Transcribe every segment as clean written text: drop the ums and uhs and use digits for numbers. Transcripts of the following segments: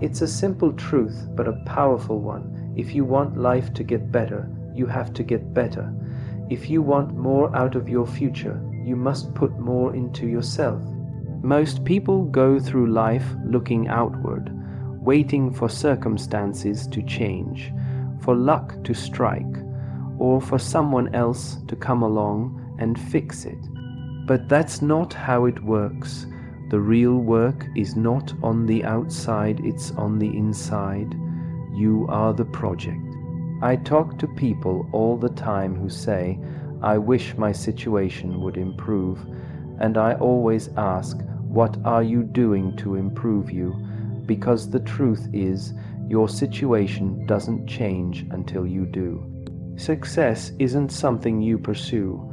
It's a simple truth, but a powerful one. If you want life to get better, you have to get better. If you want more out of your future, you must put more into yourself. Most people go through life looking outward, waiting for circumstances to change, for luck to strike, or for someone else to come along and fix it. But that's not how it works. The real work is not on the outside, it's on the inside. You are the project. I talk to people all the time who say, I wish my situation would improve, and I always ask, what are you doing to improve you? Because the truth is, your situation doesn't change until you do. Success isn't something you pursue.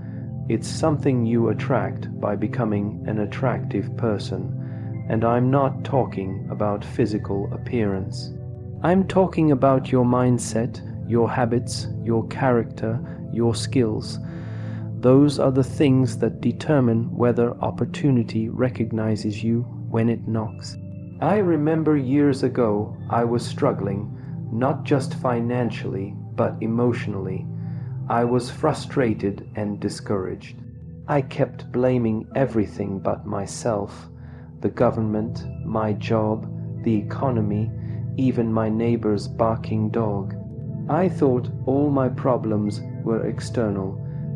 It's something you attract by becoming an attractive person. And I'm not talking about physical appearance. I'm talking about your mindset, your habits, your character, your skills. Those are the things that determine whether opportunity recognizes you when it knocks. I remember years ago I was struggling, not just financially, but emotionally. I was frustrated and discouraged. I kept blaming everything but myself, the government, my job, the economy, even my neighbor's barking dog. I thought all my problems were external,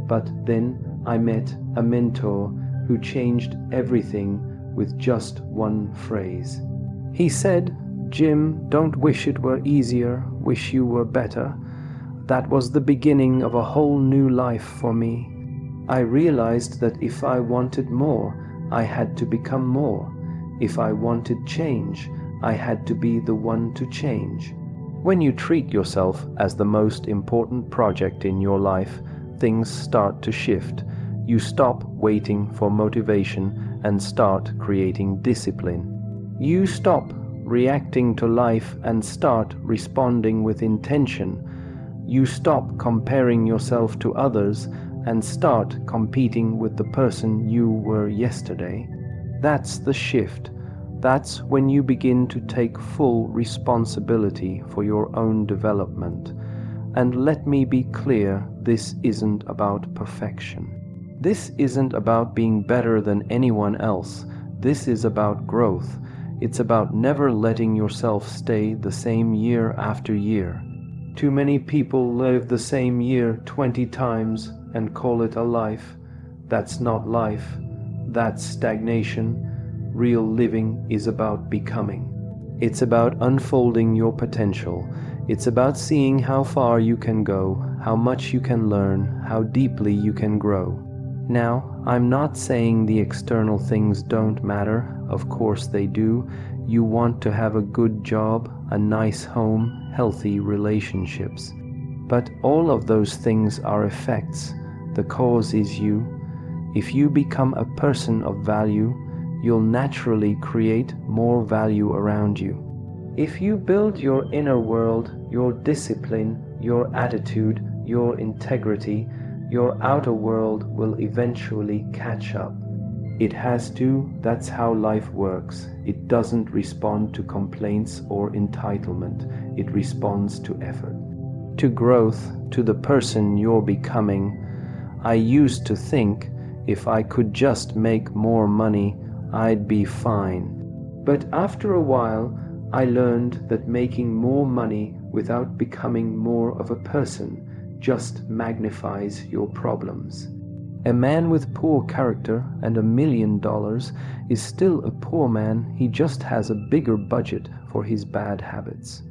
but then I met a mentor who changed everything with just one phrase. He said, "Jim, don't wish it were easier, wish you were better." That was the beginning of a whole new life for me. I realized that if I wanted more, I had to become more. If I wanted change, I had to be the one to change. When you treat yourself as the most important project in your life, things start to shift. You stop waiting for motivation and start creating discipline. You stop reacting to life and start responding with intention. You stop comparing yourself to others and start competing with the person you were yesterday. That's the shift. That's when you begin to take full responsibility for your own development. And let me be clear, this isn't about perfection. This isn't about being better than anyone else. This is about growth. It's about never letting yourself stay the same year after year. Too many people live the same year 20 times and call it a life. That's not life. That's stagnation. Real living is about becoming. It's about unfolding your potential. It's about seeing how far you can go, how much you can learn, how deeply you can grow. Now, I'm not saying the external things don't matter. Of course they do. You want to have a good job, a nice home, healthy relationships. But all of those things are effects. The cause is you. If you become a person of value, you'll naturally create more value around you. If you build your inner world, your discipline, your attitude, your integrity, your outer world will eventually catch up. It has to. That's how life works. It doesn't respond to complaints or entitlement. It responds to effort, to growth, to the person you're becoming. I used to think if I could just make more money, I'd be fine. But after a while, I learned that making more money without becoming more of a person just magnifies your problems. A man with poor character and $1 million is still a poor man. He just has a bigger budget for his bad habits.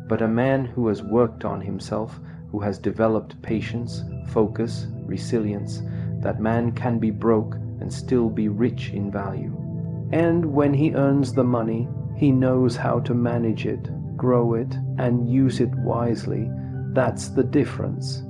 But a man who has worked on himself, who has developed patience, focus, resilience, that man can be broke and still be rich in value. And when he earns the money, he knows how to manage it, grow it, and use it wisely. That's the difference.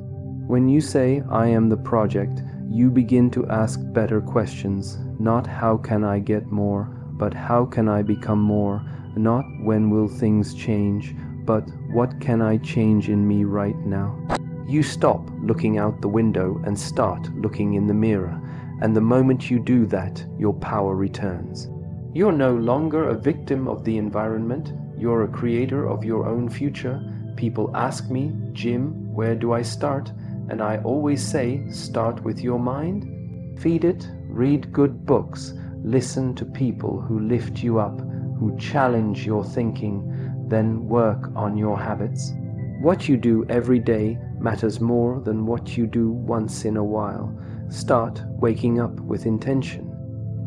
When you say, I am the project, you begin to ask better questions. Not how can I get more, but how can I become more? Not when will things change, but what can I change in me right now? You stop looking out the window and start looking in the mirror. And the moment you do that, your power returns. You're no longer a victim of the environment. You're a creator of your own future. People ask me, Jim, where do I start? And I always say, start with your mind. Feed it, read good books, listen to people who lift you up, who challenge your thinking, then work on your habits. What you do every day matters more than what you do once in a while. Start waking up with intention.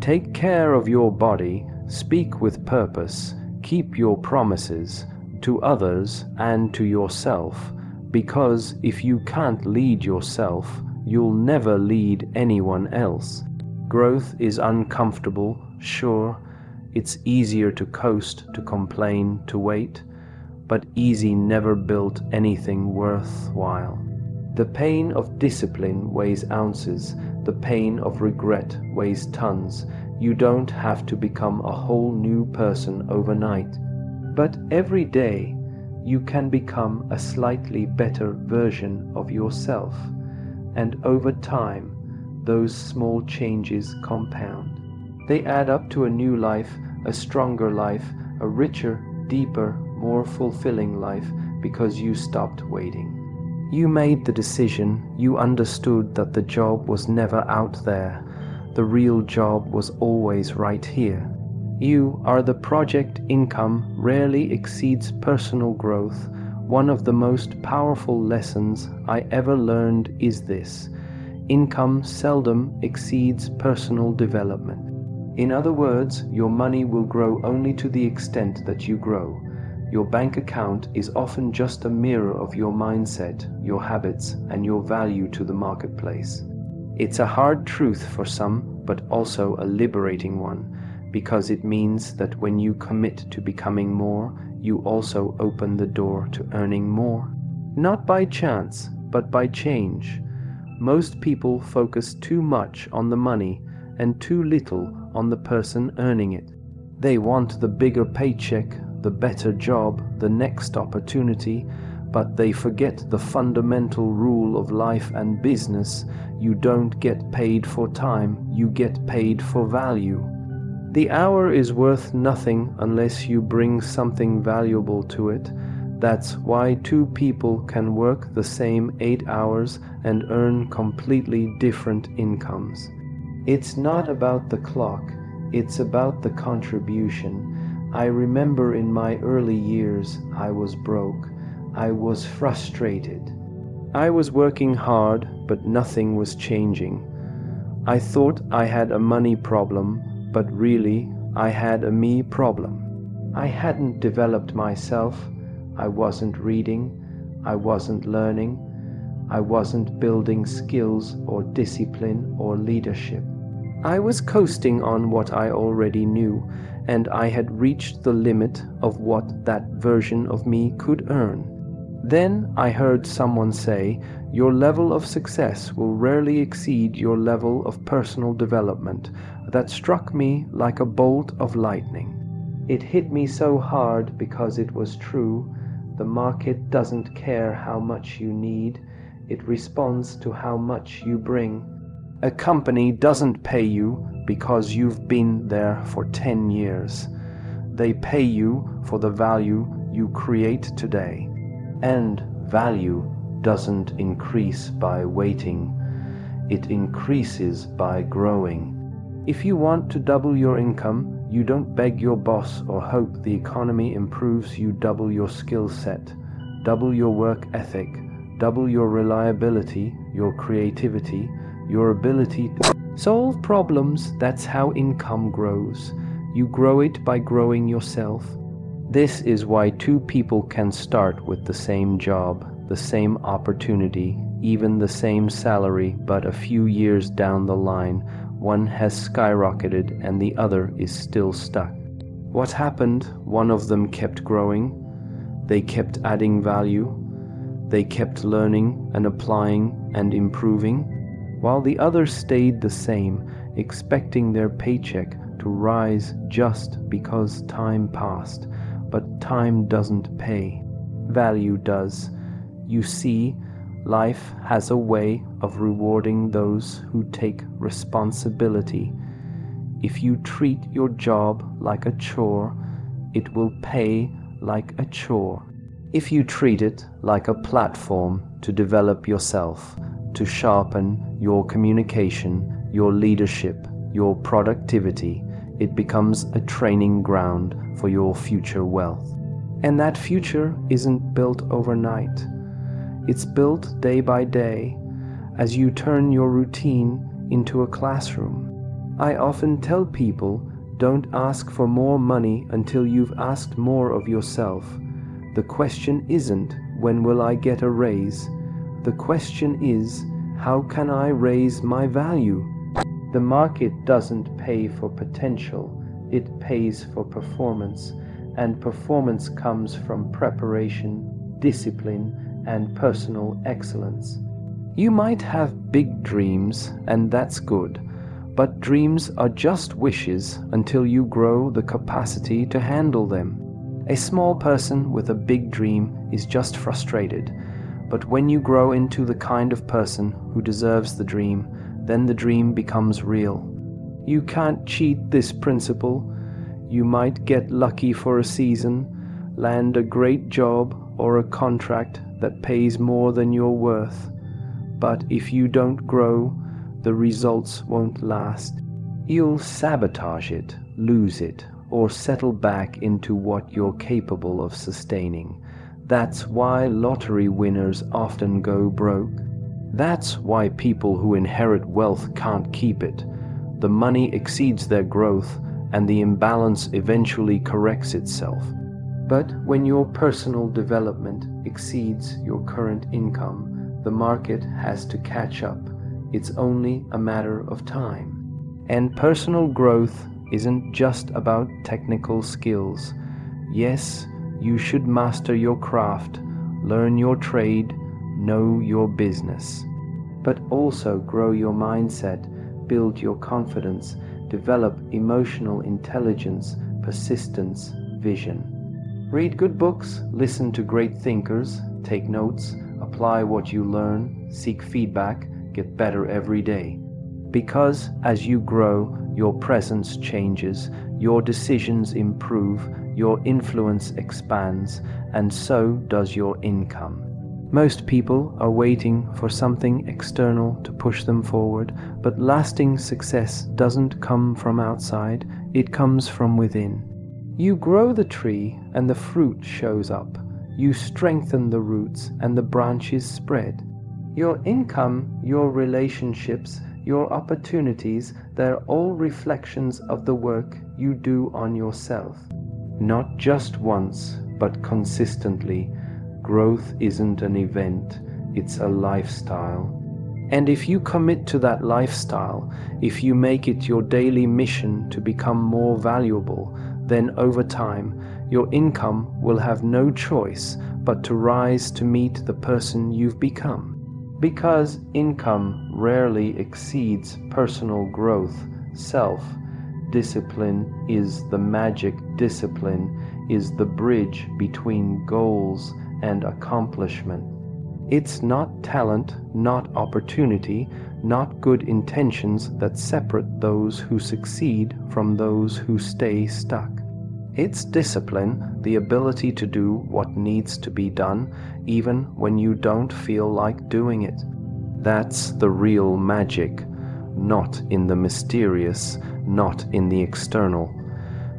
Take care of your body, speak with purpose, keep your promises to others and to yourself, because if you can't lead yourself, you'll never lead anyone else. Growth is uncomfortable, sure. It's easier to coast, to complain, to wait, but easy never built anything worthwhile. The pain of discipline weighs ounces, the pain of regret weighs tons. You don't have to become a whole new person overnight, but every day you can become a slightly better version of yourself, and over time those small changes compound. They add up to a new life, a stronger life, a richer, deeper, more fulfilling life, because you stopped waiting. You made the decision, you understood that the job was never out there. The real job was always right here. You are the project. Income rarely exceeds personal growth. One of the most powerful lessons I ever learned is this: income seldom exceeds personal development. In other words, your money will grow only to the extent that you grow. Your bank account is often just a mirror of your mindset, your habits, and your value to the marketplace. It's a hard truth for some, but also a liberating one, because it means that when you commit to becoming more, you also open the door to earning more. Not by chance, but by change. Most people focus too much on the money and too little on the person earning it. They want the bigger paycheck, the better job, the next opportunity, but they forget the fundamental rule of life and business. You don't get paid for time, you get paid for value. The hour is worth nothing unless you bring something valuable to it. That's why two people can work the same 8 hours and earn completely different incomes. It's not about the clock, it's about the contribution. I remember in my early years I was broke. I was frustrated. I was working hard, but nothing was changing. I thought I had a money problem, but really I had a me problem. I hadn't developed myself. I wasn't reading. I wasn't learning. I wasn't building skills or discipline or leadership. I was coasting on what I already knew, and I had reached the limit of what that version of me could earn. Then I heard someone say, your level of success will rarely exceed your level of personal development. That struck me like a bolt of lightning. It hit me so hard because it was true. The market doesn't care how much you need. It responds to how much you bring. A company doesn't pay you because you've been there for 10 years. They pay you for the value you create today. And value doesn't increase by waiting. It increases by growing. If you want to double your income, you don't beg your boss or hope the economy improves. You double your skill set, double your work ethic, double your reliability, your creativity, your ability to solve problems. That's how income grows. You grow it by growing yourself. This is why two people can start with the same job, the same opportunity, even the same salary, but a few years down the line, one has skyrocketed and the other is still stuck. What happened? One of them kept growing. They kept adding value. They kept learning and applying and improving, while the other stayed the same, expecting their paycheck to rise just because time passed. But time doesn't pay. Value does. You see, life has a way of rewarding those who take responsibility. If you treat your job like a chore, it will pay like a chore. If you treat it like a platform to develop yourself, to sharpen your communication, your leadership, your productivity, it becomes a training ground for your future wealth. And that future isn't built overnight. It's built day by day as you turn your routine into a classroom. I often tell people, don't ask for more money until you've asked more of yourself. The question isn't, when will I get a raise? The question is, how can I raise my value? The market doesn't pay for potential, it pays for performance, and performance comes from preparation, discipline, and personal excellence. You might have big dreams, and that's good, but dreams are just wishes until you grow the capacity to handle them. A small person with a big dream is just frustrated, but when you grow into the kind of person who deserves the dream, then the dream becomes real. You can't cheat this principle. You might get lucky for a season, land a great job or a contract that pays more than you're worth. But if you don't grow, the results won't last. You'll sabotage it, lose it, or settle back into what you're capable of sustaining. That's why lottery winners often go broke. That's why people who inherit wealth can't keep it. The money exceeds their growth, and the imbalance eventually corrects itself. But when your personal development exceeds your current income, the market has to catch up. It's only a matter of time. And personal growth isn't just about technical skills. Yes, you should master your craft, learn your trade, know your business, but also grow your mindset, build your confidence, develop emotional intelligence, persistence, vision. Read good books, listen to great thinkers, take notes, apply what you learn, seek feedback, get better every day. Because as you grow, your presence changes, your decisions improve, your influence expands, and so does your income. Most people are waiting for something external to push them forward, but lasting success doesn't come from outside, it comes from within. You grow the tree and the fruit shows up. You strengthen the roots and the branches spread. Your income, your relationships, your opportunities, they're all reflections of the work you do on yourself. Not just once, but consistently. Growth isn't an event, it's a lifestyle. And if you commit to that lifestyle, if you make it your daily mission to become more valuable, then over time, your income will have no choice but to rise to meet the person you've become. Because income rarely exceeds personal growth, self-discipline is the magic discipline, is the bridge between goals and accomplishment. It's not talent, not opportunity, not good intentions that separate those who succeed from those who stay stuck. It's discipline, the ability to do what needs to be done, even when you don't feel like doing it. That's the real magic, not in the mysterious, not in the external,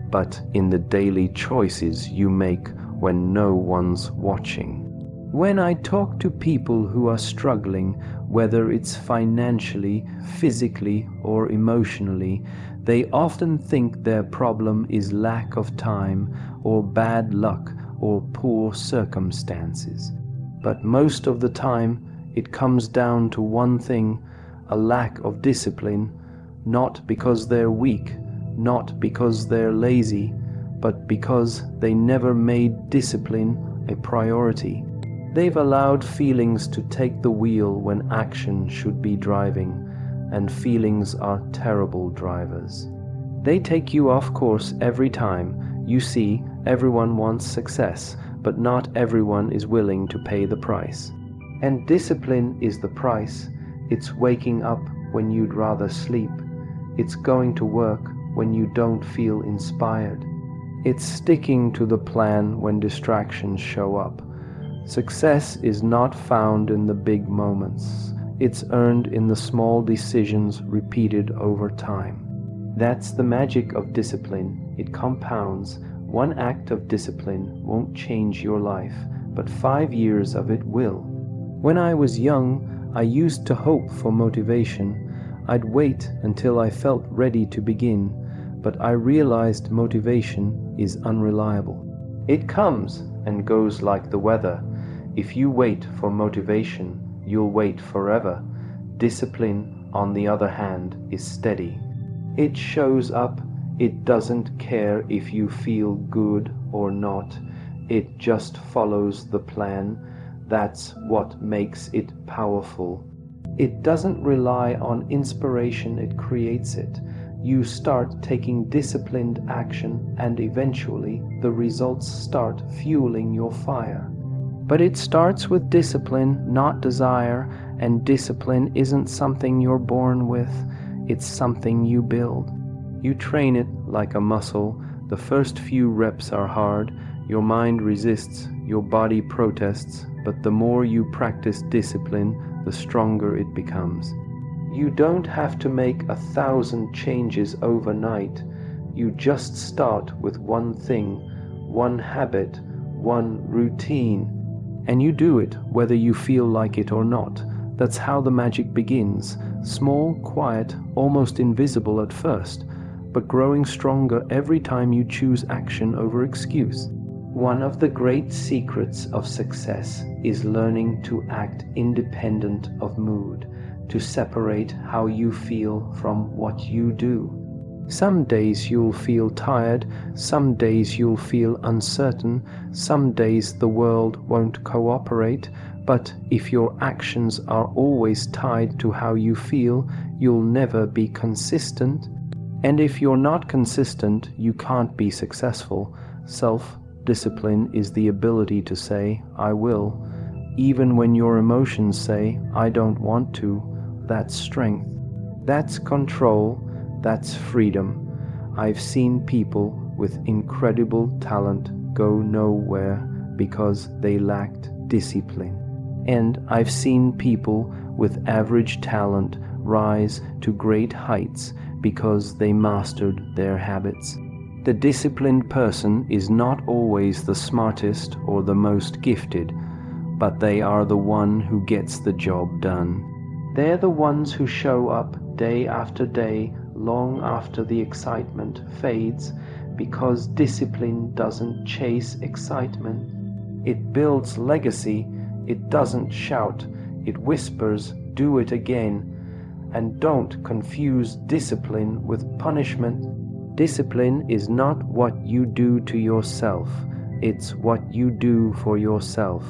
but in the daily choices you make when no one's watching. When I talk to people who are struggling, whether it's financially, physically, or emotionally, they often think their problem is lack of time, or bad luck, or poor circumstances. But most of the time, it comes down to one thing, a lack of discipline, not because they're weak, not because they're lazy, but because they never made discipline a priority. They've allowed feelings to take the wheel when action should be driving, and feelings are terrible drivers. They take you off course every time. You see, everyone wants success, but not everyone is willing to pay the price. And discipline is the price. It's waking up when you'd rather sleep. It's going to work when you don't feel inspired. It's sticking to the plan when distractions show up. Success is not found in the big moments. It's earned in the small decisions repeated over time. That's the magic of discipline. It compounds. One act of discipline won't change your life, but 5 years of it will. When I was young, I used to hope for motivation. I'd wait until I felt ready to begin, but I realized motivation is unreliable. It comes and goes like the weather. If you wait for motivation, you'll wait forever. Discipline, on the other hand, is steady. It shows up. It doesn't care if you feel good or not. It just follows the plan. That's what makes it powerful. It doesn't rely on inspiration, it creates it. You start taking disciplined action, and eventually the results start fueling your fire. But it starts with discipline, not desire, and discipline isn't something you're born with, it's something you build. You train it like a muscle. The first few reps are hard, your mind resists, your body protests, but the more you practice discipline, the stronger it becomes. You don't have to make 1,000 changes overnight. You just start with one thing, one habit, one routine. And you do it whether you feel like it or not. That's how the magic begins. Small, quiet, almost invisible at first, but growing stronger every time you choose action over excuse. One of the great secrets of success is learning to act independent of mood, to separate how you feel from what you do. Some days you'll feel tired, some days you'll feel uncertain, some days the world won't cooperate, but if your actions are always tied to how you feel, you'll never be consistent. And if you're not consistent, you can't be successful. Self-discipline is the ability to say, I will, even when your emotions say, I don't want to. That's strength. That's control. That's freedom. I've seen people with incredible talent go nowhere because they lacked discipline. And I've seen people with average talent rise to great heights because they mastered their habits. The disciplined person is not always the smartest or the most gifted, but they are the one who gets the job done. They're the ones who show up day after day, long after the excitement fades, because discipline doesn't chase excitement. It builds legacy. It doesn't shout. It whispers, do it again. And don't confuse discipline with punishment. Discipline is not what you do to yourself. It's what you do for yourself.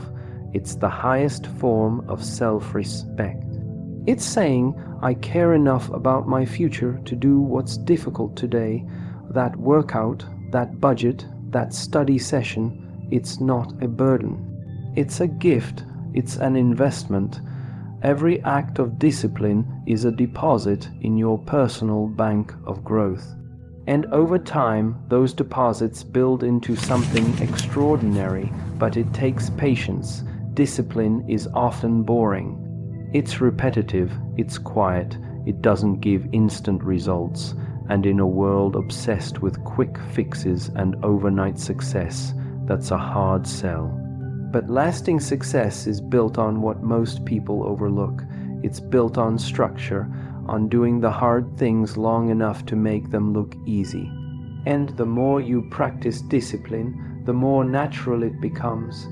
It's the highest form of self-respect. It's saying, I care enough about my future to do what's difficult today. That workout, that budget, that study session, it's not a burden. It's a gift. It's an investment. Every act of discipline is a deposit in your personal bank of growth. And over time, those deposits build into something extraordinary, but it takes patience. Discipline is often boring. It's repetitive, it's quiet, it doesn't give instant results, and in a world obsessed with quick fixes and overnight success, that's a hard sell. But lasting success is built on what most people overlook. It's built on structure, on doing the hard things long enough to make them look easy. And the more you practice discipline, the more natural it becomes.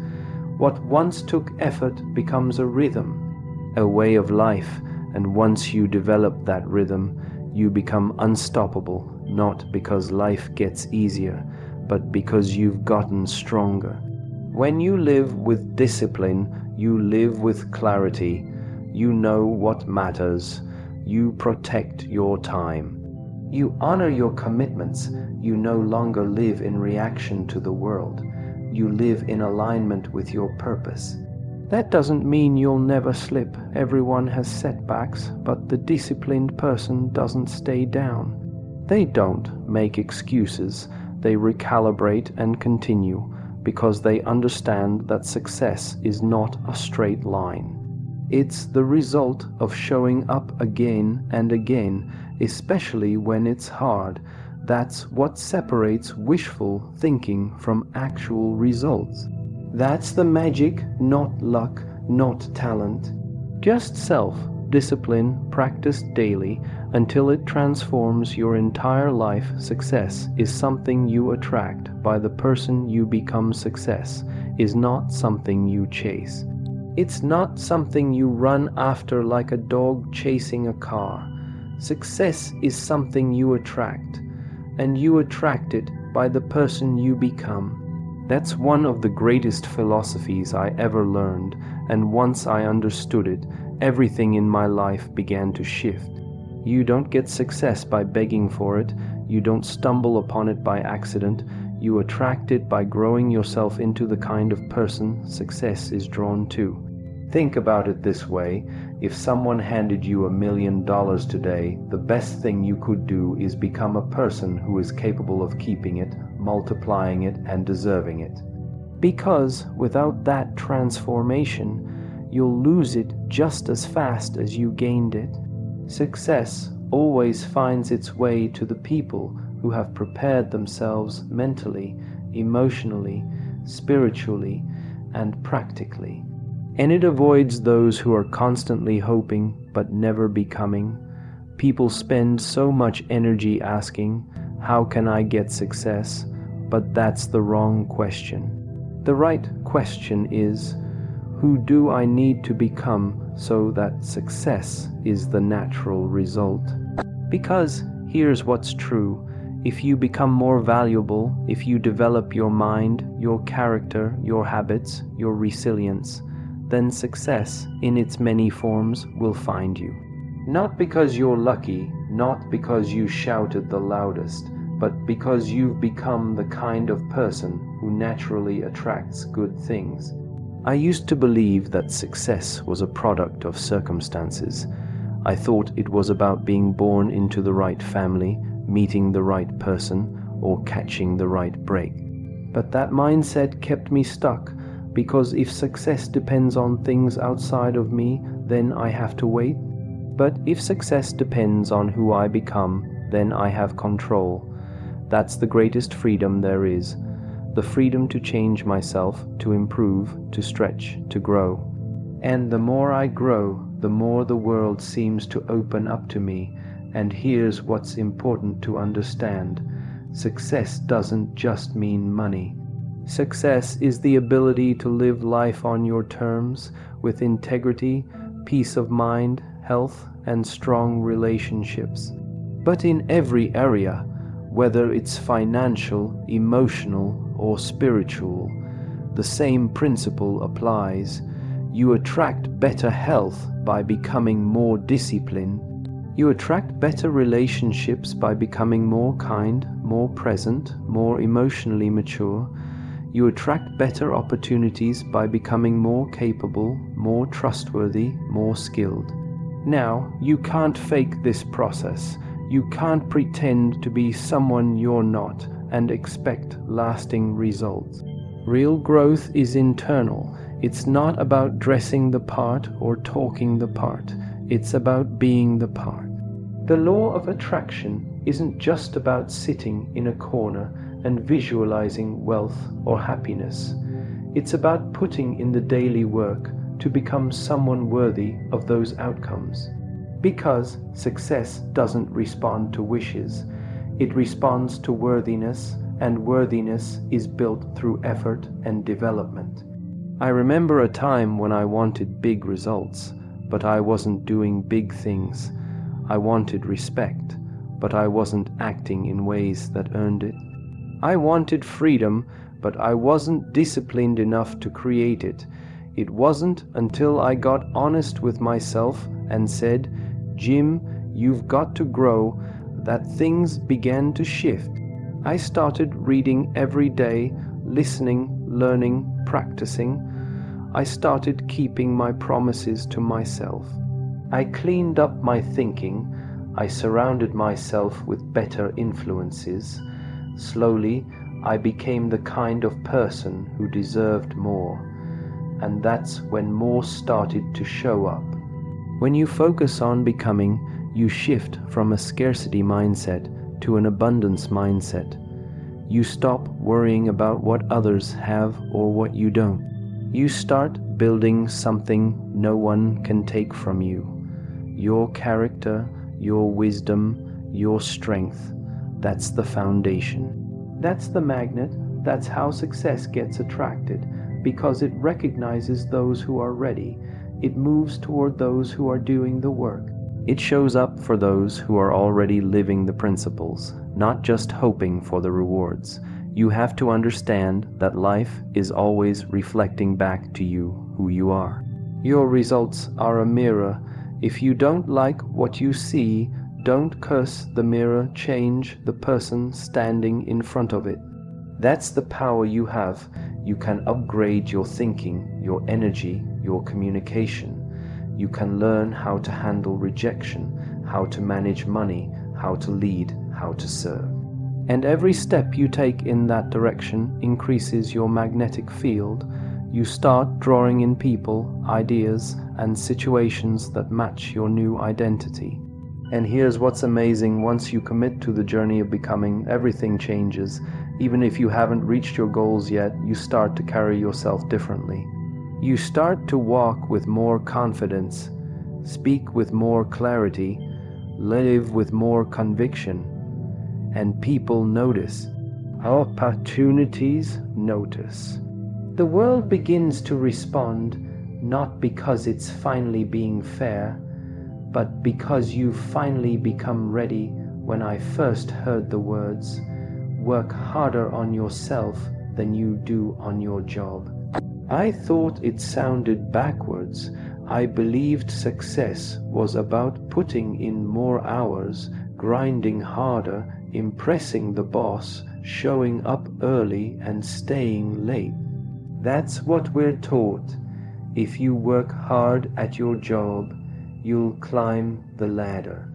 What once took effort becomes a rhythm, a way of life, and once you develop that rhythm, you become unstoppable, not because life gets easier, but because you've gotten stronger. When you live with discipline, you live with clarity. You know what matters. You protect your time. You honor your commitments. You no longer live in reaction to the world. You live in alignment with your purpose. That doesn't mean you'll never slip. Everyone has setbacks, but the disciplined person doesn't stay down. They don't make excuses. they recalibrate and continue, because they understand that success is not a straight line. It's the result of showing up again and again, especially when it's hard. That's what separates wishful thinking from actual results. That's the magic, not luck, not talent. Just self-discipline practiced daily until it transforms your entire life. Success is something you attract by the person you become. Success is not something you chase. It's not something you run after like a dog chasing a car. Success is something you attract, and you attract it by the person you become. That's one of the greatest philosophies I ever learned, and once I understood it, everything in my life began to shift. You don't get success by begging for it. You don't stumble upon it by accident. You attract it by growing yourself into the kind of person success is drawn to. Think about it this way. If someone handed you $1 million today, the best thing you could do is become a person who is capable of keeping it, multiplying it, and deserving it. Because without that transformation, you'll lose it just as fast as you gained it. Success always finds its way to the people who have prepared themselves mentally, emotionally, spiritually, and practically. And it avoids those who are constantly hoping but never becoming. People spend so much energy asking, "How can I get success?" But that's the wrong question. The right question is, who do I need to become so that success is the natural result? Because here's what's true. If you become more valuable, if you develop your mind, your character, your habits, your resilience, then success in its many forms will find you. Not because you're lucky, not because you shouted the loudest, but because you've become the kind of person who naturally attracts good things. I used to believe that success was a product of circumstances. I thought it was about being born into the right family, meeting the right person, or catching the right break. But that mindset kept me stuck, because if success depends on things outside of me, then I have to wait. But if success depends on who I become, then I have control. That's the greatest freedom there is. The freedom to change myself, to improve, to stretch, to grow. And the more I grow, the more the world seems to open up to me. And here's what's important to understand. Success doesn't just mean money. Success is the ability to live life on your terms, with integrity, peace of mind, health, and strong relationships. But in every area, whether it's financial, emotional, or spiritual, the same principle applies. You attract better health by becoming more disciplined. You attract better relationships by becoming more kind, more present, more emotionally mature. You attract better opportunities by becoming more capable, more trustworthy, more skilled. Now, you can't fake this process. You can't pretend to be someone you're not and expect lasting results. Real growth is internal. It's not about dressing the part or talking the part. It's about being the part. The law of attraction isn't just about sitting in a corner and visualizing wealth or happiness. It's about putting in the daily work to become someone worthy of those outcomes. Because success doesn't respond to wishes, it responds to worthiness, and worthiness is built through effort and development. I remember a time when I wanted big results, but I wasn't doing big things. I wanted respect, but I wasn't acting in ways that earned it. I wanted freedom, but I wasn't disciplined enough to create it. It wasn't until I got honest with myself and said, "Jim, you've got to grow," that things began to shift. I started reading every day, listening, learning, practicing. I started keeping my promises to myself. I cleaned up my thinking. I surrounded myself with better influences. Slowly, I became the kind of person who deserved more. And that's when more started to show up. When you focus on becoming, you shift from a scarcity mindset to an abundance mindset. You stop worrying about what others have or what you don't. You start building something no one can take from you. Your character, your wisdom, your strength. That's the foundation. That's the magnet. That's how success gets attracted, because it recognizes those who are ready. It moves toward those who are doing the work. It shows up for those who are already living the principles, not just hoping for the rewards. You have to understand that life is always reflecting back to you who you are. Your results are a mirror. If you don't like what you see, don't curse the mirror, change the person standing in front of it. That's the power you have. You can upgrade your thinking, your energy, your communication. You can learn how to handle rejection, how to manage money, how to lead, how to serve. And every step you take in that direction increases your magnetic field. You start drawing in people, ideas, and situations that match your new identity. And here's what's amazing: once you commit to the journey of becoming, everything changes. Even if you haven't reached your goals yet, you start to carry yourself differently. You start to walk with more confidence, speak with more clarity, live with more conviction, and people notice. Opportunities notice. The world begins to respond, not because it's finally being fair, but because you've finally become ready. When I first heard the words, work harder on yourself than you do on your job, I thought it sounded backwards. I believed success was about putting in more hours, grinding harder, impressing the boss, showing up early and staying late. That's what we're taught. If you work hard at your job, you'll climb the ladder.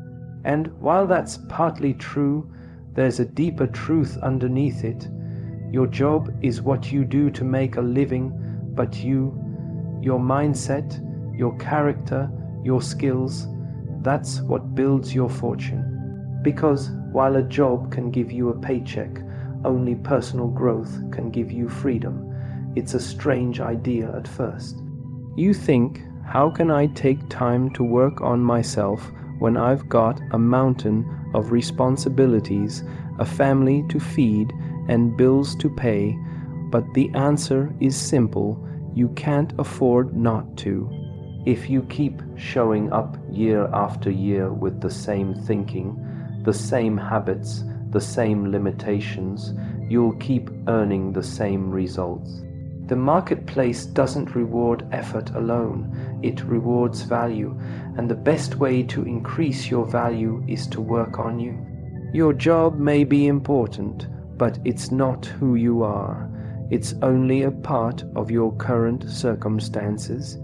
And while that's partly true, there's a deeper truth underneath it. Your job is what you do to make a living, but you, your mindset, your character, your skills, that's what builds your fortune. Because while a job can give you a paycheck, only personal growth can give you freedom. It's a strange idea at first. You think, how can I take time to work on myself when I've got a mountain of responsibilities, a family to feed, and bills to pay? But the answer is simple: you can't afford not to. If you keep showing up year after year with the same thinking, the same habits, the same limitations, you'll keep earning the same results. The marketplace doesn't reward effort alone, it rewards value, and the best way to increase your value is to work on you. Your job may be important, but it's not who you are. It's only a part of your current circumstances.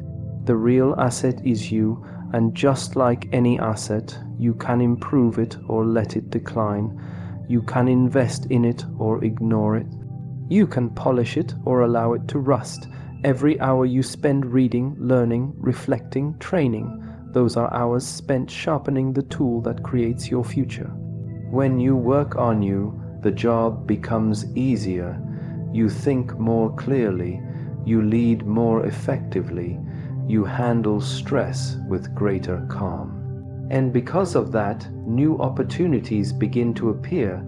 The real asset is you, and just like any asset, you can improve it or let it decline. You can invest in it or ignore it. You can polish it or allow it to rust. Every hour you spend reading, learning, reflecting, training, those are hours spent sharpening the tool that creates your future. When you work on you, the job becomes easier. You think more clearly. You lead more effectively. You handle stress with greater calm. And because of that, new opportunities begin to appear.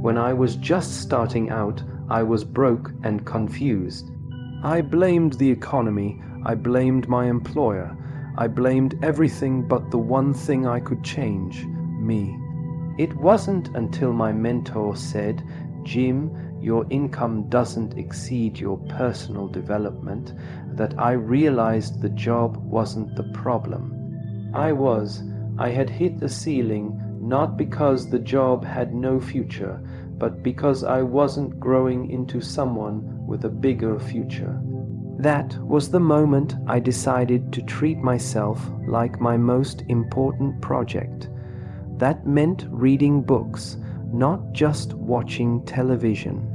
When I was just starting out, I was broke and confused. I blamed the economy. I blamed my employer. I blamed everything but the one thing I could change: me. It wasn't until my mentor said, "Jim, your income doesn't exceed your personal development," that I realized the job wasn't the problem. I had hit a ceiling, not because the job had no future, but because I wasn't growing into someone with a bigger future. That was the moment I decided to treat myself like my most important project. That meant reading books, not just watching television.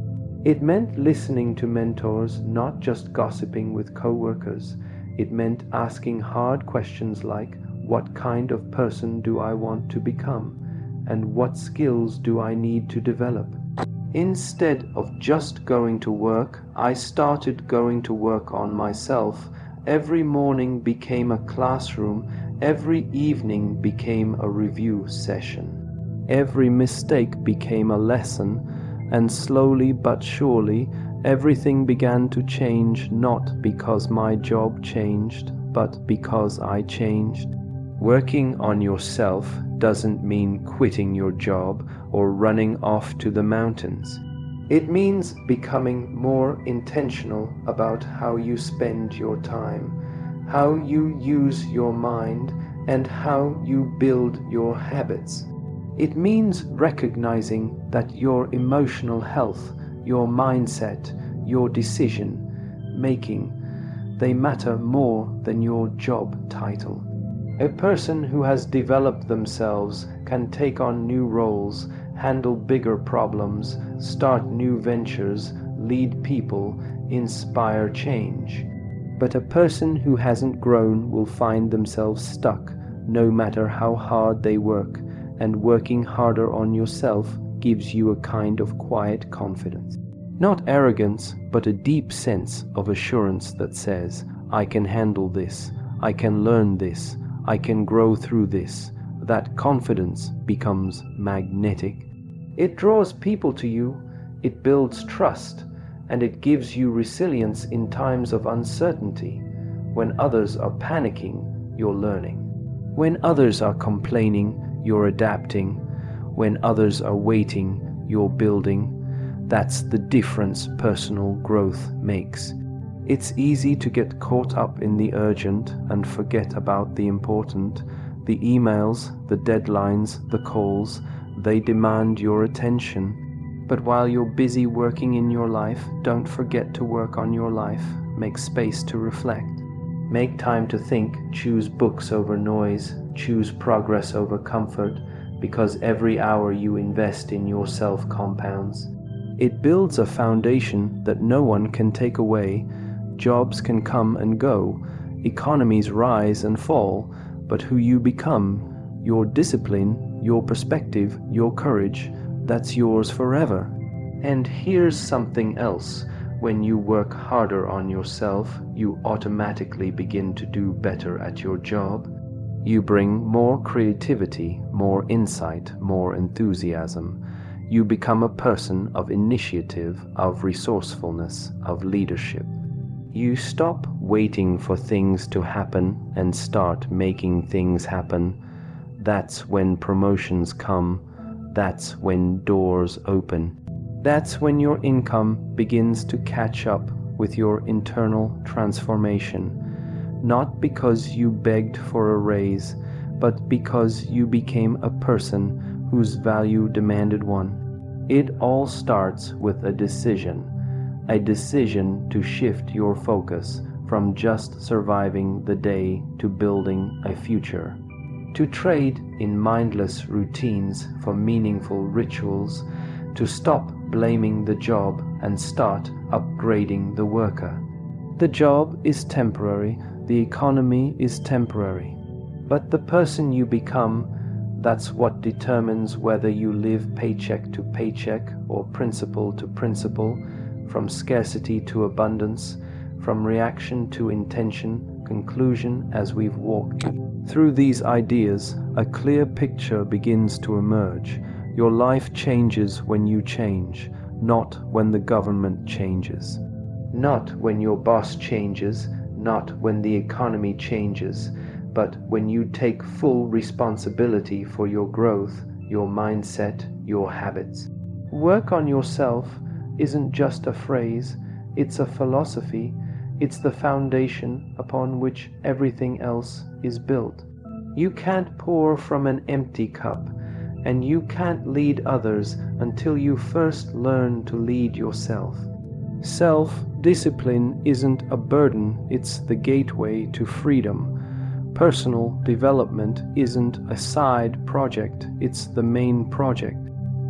It meant listening to mentors, not just gossiping with coworkers. It meant asking hard questions like, what kind of person do I want to become? And what skills do I need to develop? Instead of just going to work, I started going to work on myself. Every morning became a classroom. Every evening became a review session. Every mistake became a lesson. And slowly but surely, everything began to change, not because my job changed, but because I changed. Working on yourself doesn't mean quitting your job or running off to the mountains. It means becoming more intentional about how you spend your time, how you use your mind, and how you build your habits. It means recognizing that your emotional health, your mindset, your decision making, they matter more than your job title. A person who has developed themselves can take on new roles, handle bigger problems, start new ventures, lead people, inspire change. But a person who hasn't grown will find themselves stuck, no matter how hard they work. And working harder on yourself gives you a kind of quiet confidence. Not arrogance, but a deep sense of assurance that says, I can handle this, I can learn this, I can grow through this. That confidence becomes magnetic. It draws people to you, it builds trust, and it gives you resilience in times of uncertainty. When others are panicking, you're learning. When others are complaining, you're adapting. When others are waiting, you're building. That's the difference personal growth makes. It's easy to get caught up in the urgent and forget about the important. The emails, the deadlines, the calls, they demand your attention. But while you're busy working in your life, don't forget to work on your life. Make space to reflect. Make time to think. Choose books over noise. Choose progress over comfort, because every hour you invest in yourself compounds. It builds a foundation that no one can take away. Jobs can come and go, economies rise and fall, but who you become, your discipline, your perspective, your courage, that's yours forever. And here's something else. When you work harder on yourself, you automatically begin to do better at your job. You bring more creativity, more insight, more enthusiasm. You become a person of initiative, of resourcefulness, of leadership. You stop waiting for things to happen and start making things happen. That's when promotions come. That's when doors open. That's when your income begins to catch up with your internal transformation. Not because you begged for a raise, but because you became a person whose value demanded one. It all starts with a decision to shift your focus from just surviving the day to building a future. To trade in mindless routines for meaningful rituals, to stop blaming the job and start upgrading the worker. The job is temporary, the economy is temporary, but the person you become, that's what determines whether you live paycheck to paycheck or principle to principle, from scarcity to abundance, from reaction to intention, conclusion. As we've walked through these ideas, a clear picture begins to emerge. Your life changes when you change, not when the government changes. Not when your boss changes, not when the economy changes, but when you take full responsibility for your growth, your mindset, your habits. Work on yourself isn't just a phrase, it's a philosophy. It's the foundation upon which everything else is built. You can't pour from an empty cup, and you can't lead others until you first learn to lead yourself. Self-discipline isn't a burden, it's the gateway to freedom. Personal development isn't a side project, it's the main project.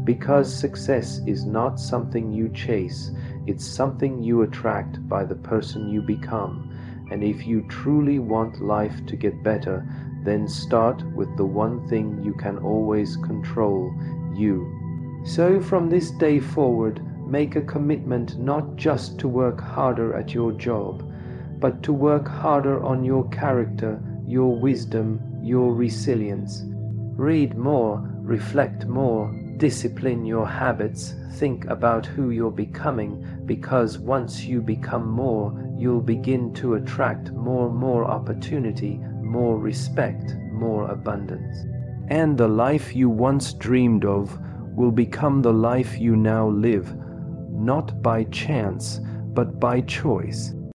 Because success is not something you chase, It's something you attract by the person you become. And if you truly want life to get better, then start with the one thing you can always control, you. So from this day forward, make a commitment not just to work harder at your job, but to work harder on your character, your wisdom, your resilience. Read more, reflect more, discipline your habits, think about who you're becoming, because once you become more, you'll begin to attract more opportunity, more respect, more abundance. And the life you once dreamed of will become the life you now live, not by chance, but by choice.